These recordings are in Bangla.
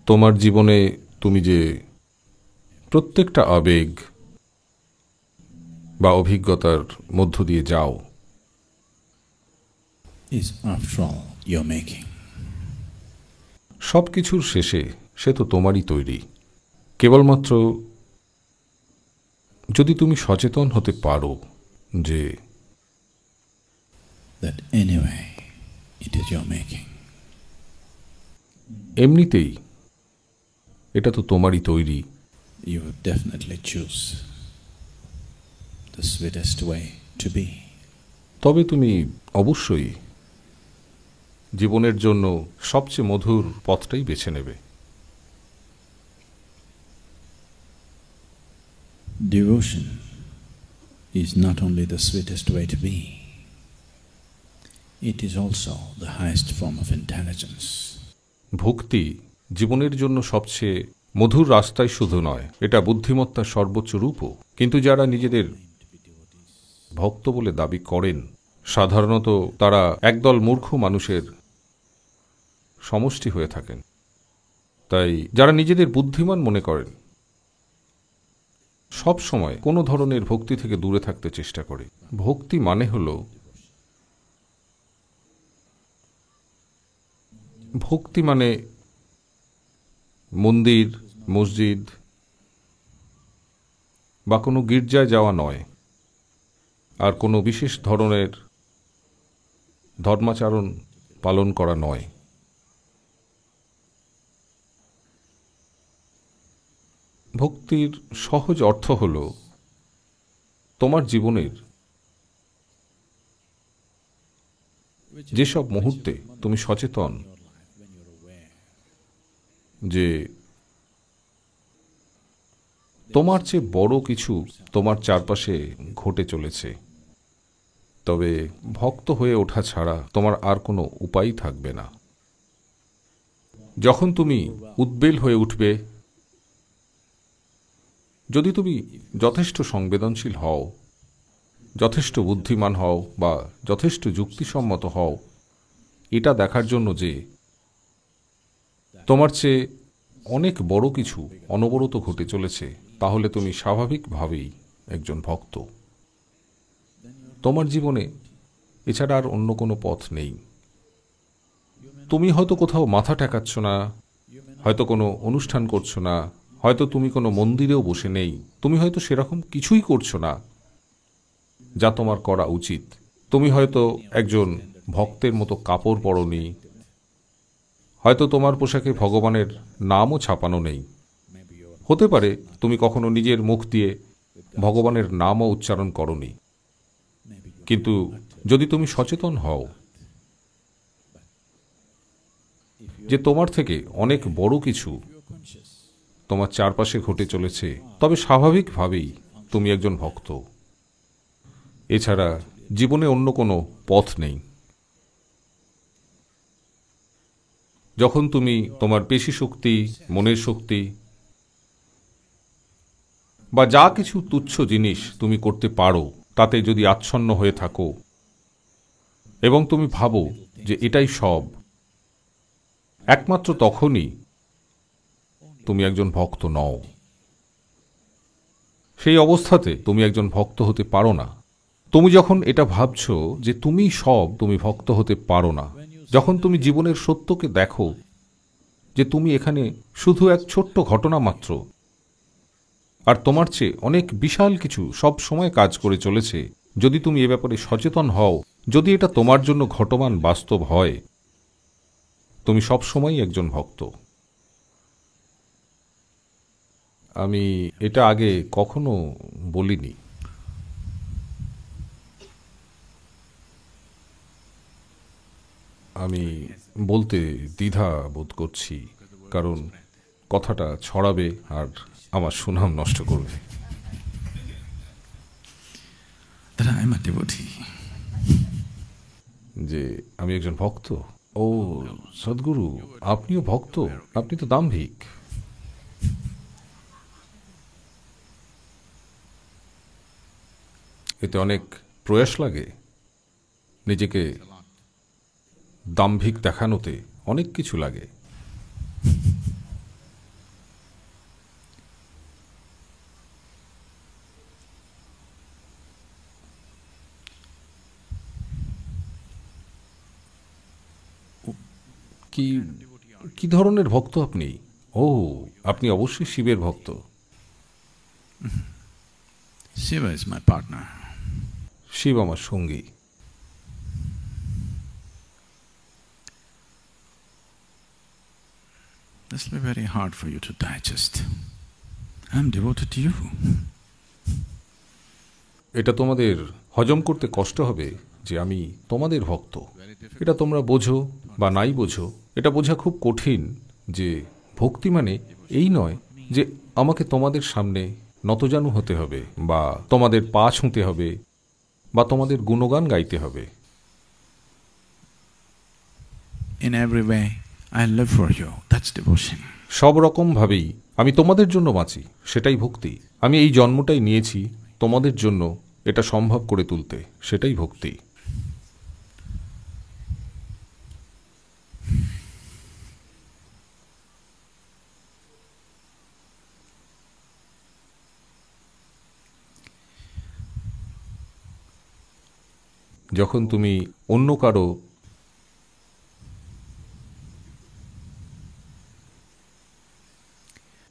তোমার জীবনে তুমি যে প্রত্যেকটা আবেগ বা অভিজ্ঞতার মধ্য দিয়ে যাও, is after all your making. সব কিছুর শেষে সে তো তোমারই তৈরি। কেবলমাত্র যদি তুমি সচেতন হতে পারো যে That anyway it is your making. এমনিতেই এটা তো তোমারই তৈরি, You will definitely choose the sweetest way to be. তবে তুমি অবশ্যই জীবনের জন্য সবচেয়ে মধুর পথটাই বেছে নেবে। Devotion is not only the sweetest way to be, it is also the highest form of intelligence. ভক্তি জীবনের জন্য সবচেয়ে মধুর রাস্তাই শুধু নয়, এটা বুদ্ধিমত্তার সর্বোচ্চ রূপও। কিন্তু যারা নিজেদের ভক্ত বলে দাবি করেন, সাধারণত তারা একদল মূর্খ মানুষের সমষ্টি হয়ে থাকেন। তাই যারা নিজেদের বুদ্ধিমান মনে করেন সব সময় কোনো ধরনের ভক্তি থেকে দূরে থাকতে চেষ্টা করে। ভক্তি মানে হল মন্দির, মসজিদ বা কোনো গির্জায় যাওয়া নয়, আর কোনো বিশেষ ধরনের ধর্মাচরণ পালন করা নয়। ভক্তির সহজ অর্থ হল তোমার জীবনের যেসব মুহূর্তে তুমি সচেতন যে তোমার চেয়ে বড় কিছু তোমার চারপাশে ঘটে চলেছে, তবে ভক্ত হয়ে ওঠা ছাড়া তোমার আর কোনো উপায় থাকবে না। যখন তুমি উদ্বেল হয়ে উঠবে, যদি তুমি যথেষ্ট সংবেদনশীল হও, যথেষ্ট বুদ্ধিমান হও বা যথেষ্ট যুক্তিসম্মত হও এটা দেখার জন্য যে তোমার চেয়ে অনেক বড় কিছু অনবরত ঘটে চলেছে, তাহলে তুমি স্বাভাবিকভাবেই একজন ভক্ত। তোমার জীবনে এছাড়া আর অন্য কোনো পথ নেই। তুমি হয়তো কোথাও মাথা ঠেকাচ্ছ না, হয়তো কোনো অনুষ্ঠান করছো না, হয়তো তুমি কোনো মন্দিরেও বসে নেই, তুমি হয়তো সেরকম কিছুই করছো না যা তোমার করা উচিত। তুমি হয়তো একজন ভক্তের মতো কাপড় পরনি, হয়তো তোমার পোশাকে ভগবানের নামও ছাপানো নেই। হতে পারে তুমি কখনো নিজের মুখ দিয়ে ভগবানের নামও উচ্চারণ করনি। কিন্তু যদি তুমি সচেতন হও যে তোমার থেকে অনেক বড় কিছু তোমার চারপাশে ঘটে চলেছে, তবে স্বাভাবিকভাবেই তুমি একজন ভক্ত। এছাড়া জীবনে অন্য কোনো পথ নেই। যখন তুমি তোমার পেশি শক্তি, মনের শক্তি বা যা কিছু তুচ্ছ জিনিস তুমি করতে পারো তাতে যদি আচ্ছন্ন হয়ে থাকো এবং তুমি ভাবো যে এটাই সব, একমাত্র তখনই তুমি একজন ভক্ত নও। সেই অবস্থাতে তুমি একজন ভক্ত হতে পারো না। তুমি যখন এটা ভাবছো যে তুমি সব, তুমি ভক্ত হতে পারো না। যখন তুমি জীবনের সত্যকে দেখো যে তুমি এখানে শুধু এক ছোট্ট ঘটনা মাত্র, আর তোমার চেয়ে অনেক বিশাল কিছু সব সময় কাজ করে চলেছে, যদি তুমি এ ব্যাপারে সচেতন হও, যদি এটা তোমার জন্য ঘটমান বাস্তব হয়, তুমি সব সময়ই একজন ভক্ত। আমি এটা আগে কখনো বলিনি। আমি বলতে দ্বিধা বোধ করছি, কারণ কথাটা ছড়াবে আর আমার সুনাম নষ্ট করবে। That I am a devotee. যে আমি একজন ভক্ত। ও সদ্গুরু, আপনিও ভক্ত? আপনি তো দাম্ভিক। এতে অনেক প্রয়াস লাগে, নিজেকে দাম্ভিক দেখানোতে অনেক কিছু লাগে। কি কি ধরনের ভক্ত আপনি? ও, আপনি অবশ্যই শিবের ভক্ত। Shiva is my partner. Shiva আমার সঙ্গী। This will be very hard for you to digest. I'm devoted to you. এটা তোমাদের হজম করতে কষ্ট হবে যে আমি তোমাদের ভক্ত। এটা তোমরা বোঝো বা নাই বোঝো, এটা বোঝা খুব কঠিন যে ভক্তি মানে এই নয় যে আমাকে তোমাদের সামনে নতজানু হতে হবে বা তোমাদের পা ছুঁতে হবে বা তোমাদের গুণগান গাইতে হবে। In every way, I live for you. That's devotion. সব রকমভাবেই আমি তোমাদের জন্য বাঁচি, সেটাই ভক্তি। আমি এই জন্মটাই নিয়েছি তোমাদের জন্য এটা সম্ভব করে তুলতে, সেটাই ভক্তি। যখন তুমি অন্য কারো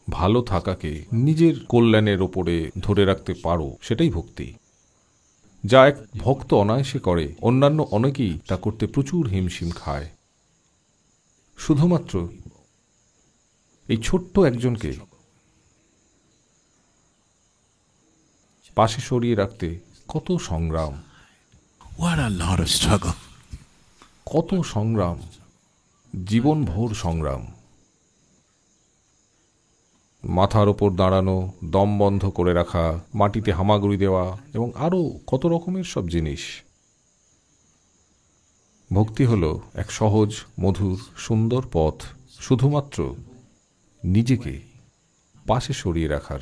ভালো থাকাকে নিজের কল্যাণের ওপরে ধরে রাখতে পারো, সেটাই ভক্তি। যা এক ভক্ত অনায়াসে করে, অন্যান্য অনেকেই তা করতে প্রচুর হিমশিম খায়। শুধুমাত্র এই ছোট্ট একজনকে পাশে সরিয়ে রাখতে কত সংগ্রাম, What a lot of struggle. কত সংগ্রাম, জীবনভর সংগ্রাম। মাথার ওপর দাঁড়ানো, দম বন্ধ করে রাখা, মাটিতে হামাগুড়ি দেওয়া এবং আরও কত রকমের সব জিনিস। ভক্তি হল এক সহজ, মধুর, সুন্দর পথ, শুধুমাত্র নিজেকে পাশে সরিয়ে রাখার।